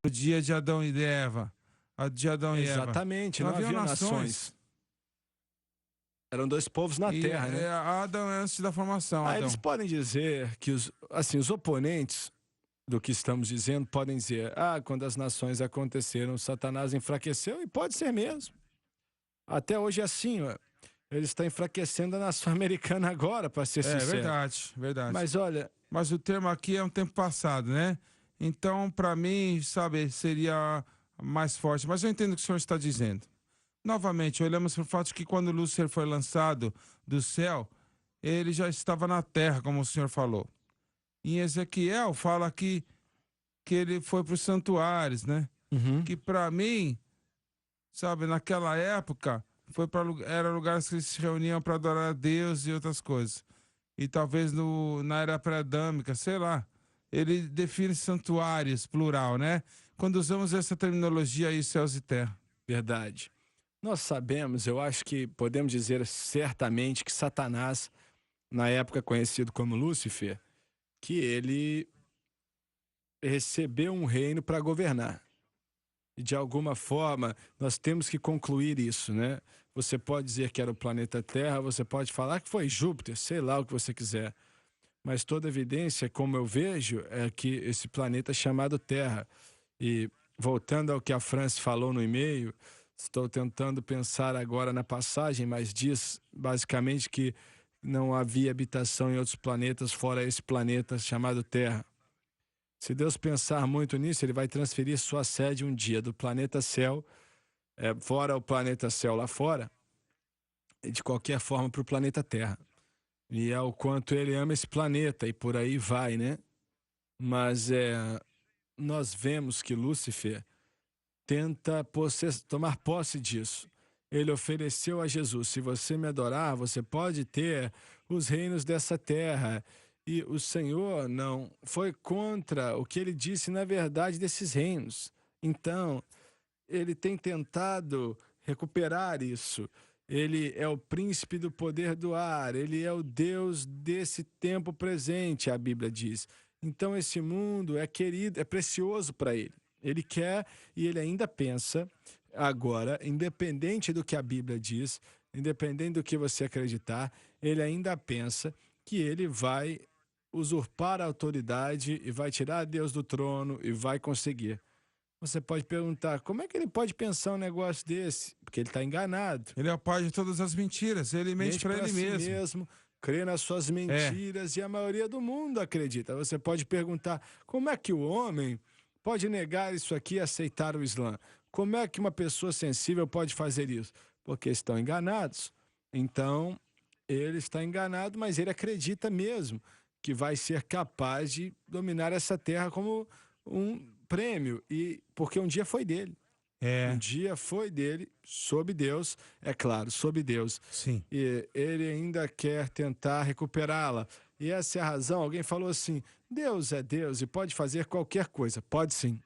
O dia de Adão e Eva. De Adão e Eva. Exatamente, Não não haviam havia nações. nações. Eram dois povos na E terra, né? Adão é antes da formação, Eles Adão. podem dizer que os oponentes do que estamos dizendo podem dizer: quando as nações aconteceram, Satanás enfraqueceu, e pode ser mesmo. Até hoje é assim, ó. Ele está enfraquecendo a nação americana agora, para ser É sincero. verdade, verdade. Mas olha, Mas o termo aqui é um tempo passado, né? Então, para mim, sabe, seria mais forte. Mas eu entendo o que o senhor está dizendo. Novamente, olhamos para o fato de que quando Lúcifer foi lançado do céu, ele já estava na terra, como o senhor falou. Em Ezequiel fala que ele foi para os santuários, né? Que para mim, sabe, naquela época, era lugares que eles se reuniam para adorar a Deus e outras coisas. E talvez na era pré-adâmica, sei lá. Ele define santuários, plural, né? Quando usamos essa terminologia aí, céus e terra. verdade. Nós sabemos, eu acho que podemos dizer certamente que Satanás, na época conhecido como Lúcifer, que ele recebeu um reino para governar. E de alguma forma, nós temos que concluir isso, né? Você pode dizer que era o planeta Terra, você pode falar que foi Júpiter, sei lá o que você quiser. Mas toda evidência, como eu vejo, é que esse planeta é chamado Terra. E voltando ao que a Franci falou no e-mail, estou tentando pensar agora na passagem, mas diz basicamente que não havia habitação em outros planetas fora esse planeta chamado Terra. Se Deus pensar muito nisso, ele vai transferir sua sede um dia do planeta Céu, fora o planeta Céu lá fora, e de qualquer forma para o planeta Terra. E é o quanto ele ama esse planeta e por aí vai, né? Mas nós vemos que Lúcifer tenta tomar posse disso. Ele ofereceu a Jesus: se você me adorar, você pode ter os reinos dessa terra. E o Senhor não foi contra o que ele disse na verdade desses reinos. Então, ele tem tentado recuperar isso. Ele é o príncipe do poder do ar, ele é o Deus desse tempo presente, a Bíblia diz. Então esse mundo é querido, é precioso para ele. Ele quer e ele ainda pensa, agora, independente do que a Bíblia diz, independente do que você acreditar, ele ainda pensa que ele vai usurpar a autoridade e vai tirar Deus do trono e vai conseguir. Você pode perguntar, como é que ele pode pensar um negócio desse? Porque ele está enganado. Ele é o pai de todas as mentiras. Ele mente Mente para para ele si mesmo. mesmo, crê nas suas É. mentiras e a maioria do mundo acredita. Você pode perguntar, como é que o homem pode negar isso aqui e aceitar o Islã? Como é que uma pessoa sensível pode fazer isso? Porque estão enganados. Então, ele está enganado, mas ele acredita mesmo que vai ser capaz de dominar essa terra como um prêmio, e porque um dia foi dele. Um É. dia foi dele, sob Deus, é claro, sob Deus. Sim. E ele ainda quer tentar recuperá-la. E essa é a razão. Alguém falou assim: Deus é Deus e pode fazer qualquer coisa. Pode sim.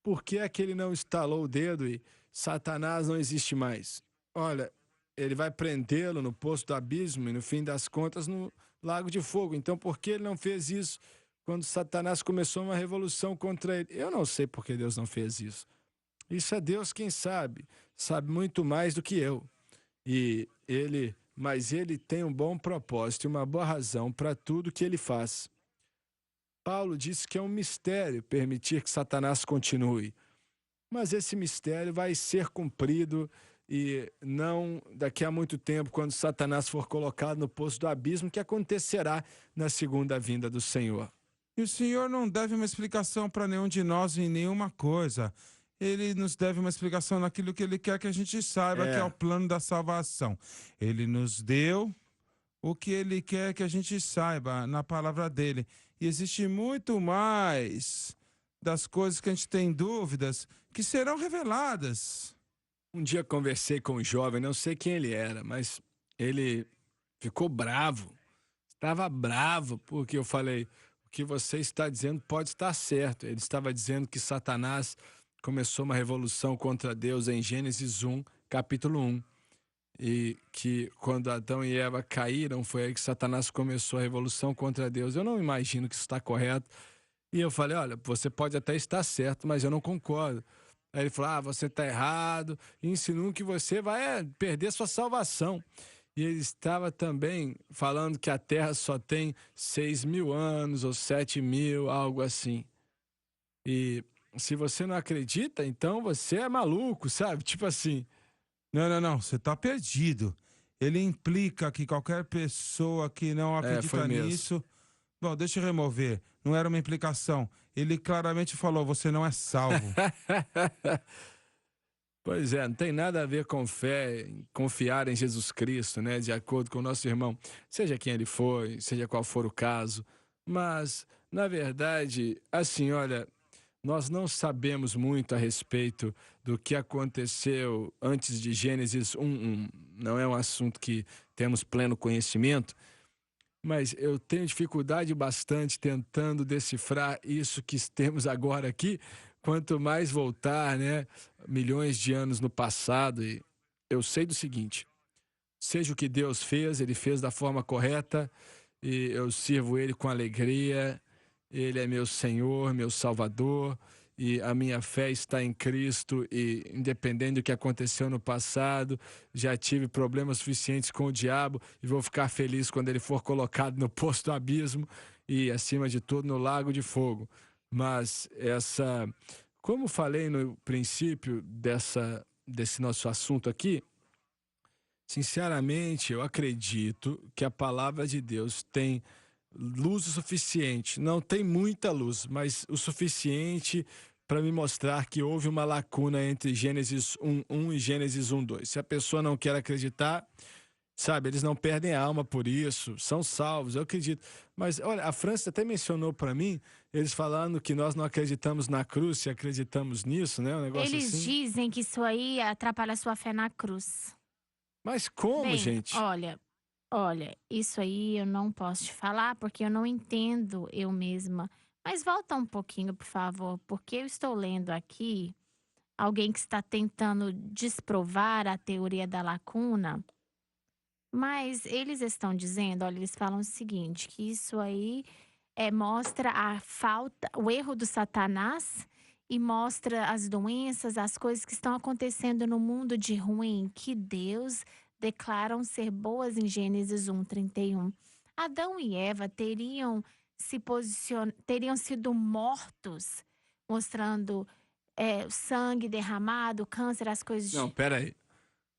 Por que é que ele não estalou o dedo e Satanás não existe mais? Olha, ele vai prendê-lo no poço do abismo e, no fim das contas, no lago de fogo. Então, por que ele não fez isso quando Satanás começou uma revolução contra ele? Eu não sei por que Deus não fez isso. Isso é Deus quem sabe. Sabe muito mais do que eu. Mas ele tem um bom propósito e uma boa razão para tudo que ele faz. Paulo disse que é um mistério permitir que Satanás continue. Mas esse mistério vai ser cumprido e não daqui a muito tempo, quando Satanás for colocado no poço do abismo, que acontecerá na segunda vinda do Senhor. E o Senhor não deve uma explicação para nenhum de nós em nenhuma coisa. Ele nos deve uma explicação naquilo que ele quer que a gente saiba, que é o É, plano da salvação. Ele nos deu o que ele quer que a gente saiba na palavra dele. E existe muito mais das coisas que a gente tem dúvidas que serão reveladas. um dia conversei com um jovem, não sei quem ele era, mas ele ficou bravo. Estava bravo porque eu falei: o que você está dizendo pode estar certo. Ele estava dizendo que Satanás começou uma revolução contra Deus em Gênesis 1, capítulo 1. E que quando Adão e Eva caíram, foi aí que Satanás começou a revolução contra Deus. Eu não imagino que isso está correto. E eu falei, olha, você pode até estar certo, mas eu não concordo. Aí ele falou, você está errado, e ensinou que você vai perder sua salvação. E ele estava também falando que a Terra só tem 6.000 anos ou 7.000, algo assim. E se você não acredita, então você é maluco, sabe? Tipo assim. Não, não, não, você está perdido. Ele implica que qualquer pessoa que não Foi acredita mesmo. nisso. Bom, deixa eu remover. Não era uma implicação. Ele claramente falou: você não é salvo. Pois é, não tem nada a ver com fé, em confiar em Jesus Cristo, né? De acordo com o nosso irmão, seja quem ele for, seja qual for o caso. Mas, na verdade, assim, olha, nós não sabemos muito a respeito do que aconteceu antes de Gênesis 1:1. Não é um assunto que temos pleno conhecimento, mas eu tenho dificuldade bastante tentando decifrar isso que temos agora aqui. Quanto mais voltar, né, milhões de anos no passado, e eu sei do seguinte: seja o que Deus fez, Ele fez da forma correta, e eu sirvo Ele com alegria. Ele é meu Senhor, meu Salvador, e a minha fé está em Cristo, e independente do que aconteceu no passado, já tive problemas suficientes com o diabo, e vou ficar feliz quando ele for colocado no poço do abismo e, acima de tudo, no lago de fogo. Mas como falei no princípio desse nosso assunto aqui, sinceramente, eu acredito que a palavra de Deus tem luz o suficiente. Não tem muita luz, mas o suficiente para me mostrar que houve uma lacuna entre Gênesis 1:1 e Gênesis 1:2. Se a pessoa não quer acreditar, sabe, eles não perdem a alma por isso, são salvos, eu acredito. Mas, olha, a França até mencionou para mim, eles falando que nós não acreditamos na cruz, se acreditamos nisso, né? Um negócio Eles assim. dizem que isso aí atrapalha a sua fé na cruz. Mas como, Bem, gente? olha, isso aí eu não posso te falar porque eu não entendo eu mesma. Mas volta um pouquinho, por favor, porque eu estou lendo aqui alguém que está tentando desprovar a teoria da lacuna, mas eles estão dizendo, olha, eles falam o seguinte, que isso aí mostra a falta, o erro do Satanás e mostra as doenças, as coisas que estão acontecendo no mundo de ruim, que Deus declaram ser boas em Gênesis 1:31. Adão e Eva teriam sido mortos, mostrando o sangue derramado, o câncer, as coisas Não, peraí.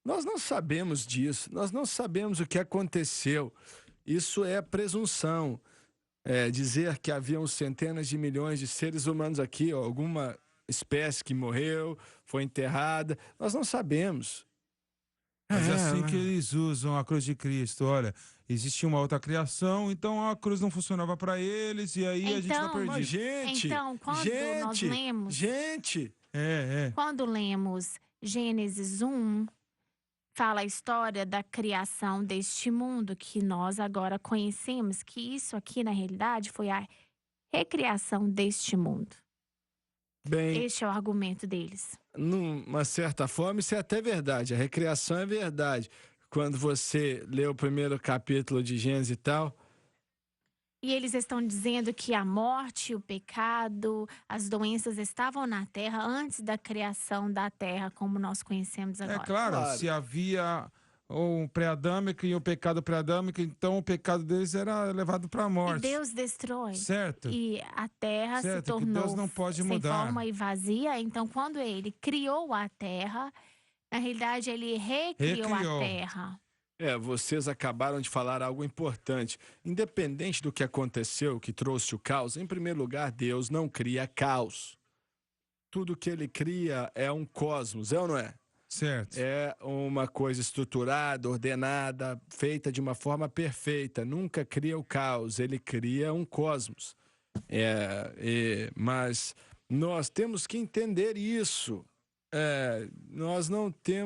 Nós não sabemos disso, nós não sabemos o que aconteceu. Isso é presunção. Dizer que haviam centenas de milhões de seres humanos aqui, ó, alguma espécie que morreu, foi enterrada, nós não sabemos. Mas é assim que eles usam a cruz de Cristo. Olha, existia uma outra criação, então a cruz não funcionava para eles e aí a gente tá Então, Mas, perdido. então, gente. quando lemos Gênesis 1, fala a história da criação deste mundo que nós agora conhecemos, que isso aqui, na realidade, foi a recriação deste mundo. Bem, Este é o argumento deles. numa certa forma, isso é até verdade. A recriação é verdade. Quando você lê o primeiro capítulo de Gênesis e tal. E eles estão dizendo que a morte, o pecado, as doenças estavam na terra antes da criação da terra, como nós conhecemos É agora. claro, se havia o pré-adâmico e o pecado pré-adâmico, então o pecado deles era levado para a E morte. Deus destrói. Certo? E a terra se Certo, que Deus tornou não pode sem mudar. forma e vazia. Então, quando ele criou a terra, na realidade, ele recriou a Recriou. terra. Vocês acabaram de falar algo importante. Independente do que aconteceu, que trouxe o caos, em primeiro lugar, Deus não cria caos. Tudo que ele cria é um cosmos, é ou não é? Certo. É uma coisa estruturada, ordenada, feita de uma forma perfeita. Nunca cria o caos, ele cria um cosmos. Mas nós temos que entender isso. Nós não temos